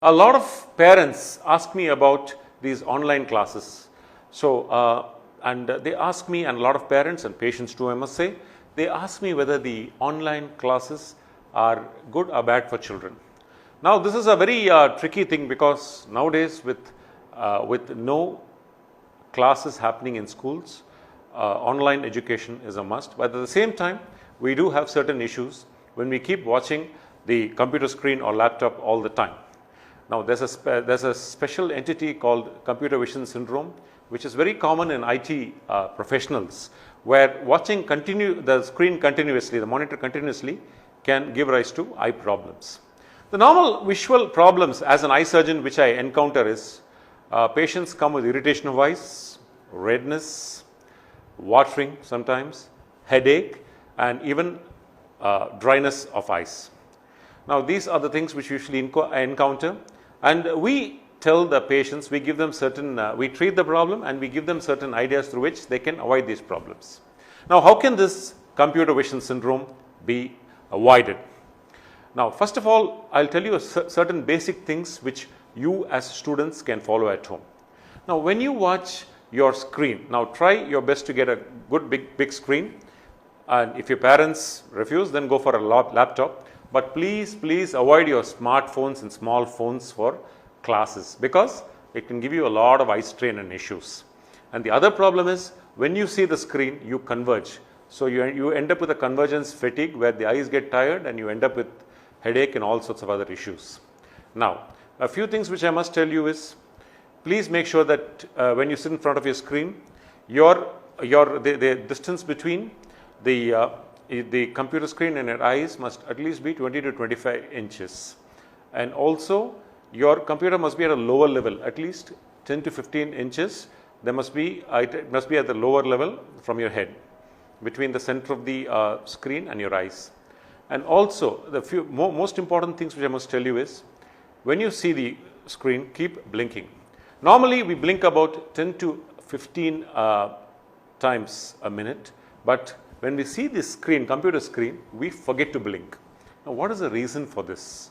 A lot of parents ask me about these online classes. And they ask me, and a lot of parents and patients too, I must say, they ask me whether the online classes are good or bad for children. Now, this is a very tricky thing, because nowadays with no classes happening in schools, online education is a must. But at the same time, we do have certain issues when we keep watching the computer screen or laptop all the time. Now, there's a special entity called computer vision syndrome, which is very common in IT professionals, where watching the screen continuously, the monitor continuously, can give rise to eye problems. The normal visual problems as an eye surgeon which I encounter is patients come with irritation of eyes, redness, watering sometimes, headache, and even dryness of eyes. Now, these are the things which usually encounter, and we tell the patients, we give them we treat the problem and we give them certain ideas through which they can avoid these problems. Now, how can this computer vision syndrome be avoided? Now, first of all, I'll tell you certain basic things which you as students can follow at home. Now, when you watch your screen, now try your best to get a good big screen, and if your parents refuse, then go for a laptop. But please avoid your smartphones and small phones for classes, because it can give you a lot of eye strain and issues. And the other problem is, when you see the screen, you converge. So you end up with a convergence fatigue, where the eyes get tired and you end up with headache and all sorts of other issues. Now, a few things which I must tell you is, please make sure that when you sit in front of your screen, the distance between the computer screen and your eyes must at least be 20 to 25 inches. And also, your computer must be at a lower level, at least 10 to 15 inches. It must be at the lower level from your head, between the center of the screen and your eyes. And also, the most important things which I must tell you is, when you see the screen, keep blinking. Normally, we blink about 10 to 15 times a minute, but when we see this computer screen, we forget to blink. Now, what is the reason for this?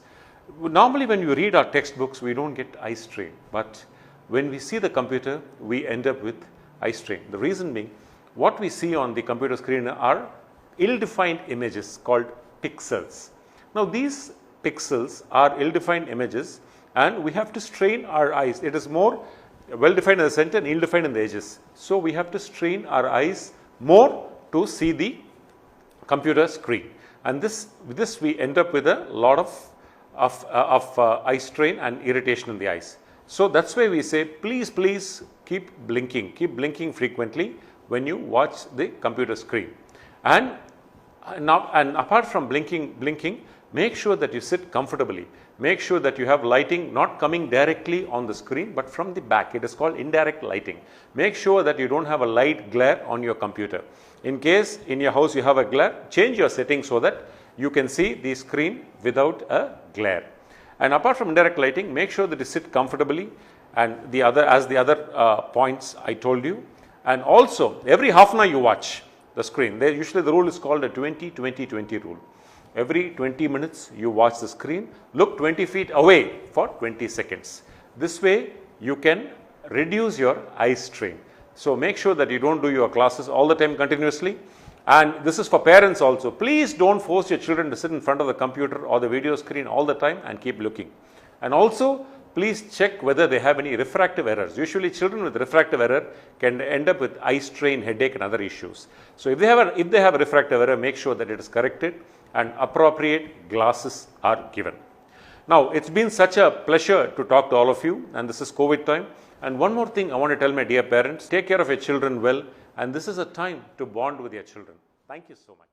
Normally, when you read our textbooks, we don't get eye strain, but when we see the computer, we end up with eye strain. The reason being, what we see on the computer screen are ill-defined images called pixels. Now, these pixels are ill-defined images, and we have to strain our eyes. It is more well-defined in the center and ill-defined in the edges. So, we have to strain our eyes more to see the computer screen, and this we end up with a lot of eye strain and irritation in the eyes. So that's why we say, please keep blinking frequently when you watch the computer screen. And apart from blinking, make sure that you sit comfortably. Make sure that you have lighting not coming directly on the screen, but from the back. It is called indirect lighting. Make sure that you don't have a light glare on your computer. In case in your house you have a glare, change your settings so that you can see the screen without a glare. And apart from indirect lighting, make sure that you sit comfortably, and the other points I told you. And also, every half an hour you watch the screen. Usually the rule is called a 20-20-20 rule. Every 20 minutes you watch the screen, look 20 feet away for 20 seconds. This way you can reduce your eye strain. So make sure that you don't do your classes all the time continuously. And this is for parents also. Please don't force your children to sit in front of the computer or the video screen all the time and keep looking. And also, please check whether they have any refractive errors. Usually children with refractive error can end up with eye strain, headache, and other issues. So if they have a refractive error, make sure that it is corrected and appropriate glasses are given. Now, it's been such a pleasure to talk to all of you, and this is COVID time. And one more thing I want to tell my dear parents, take care of your children well, and this is a time to bond with your children. Thank you so much.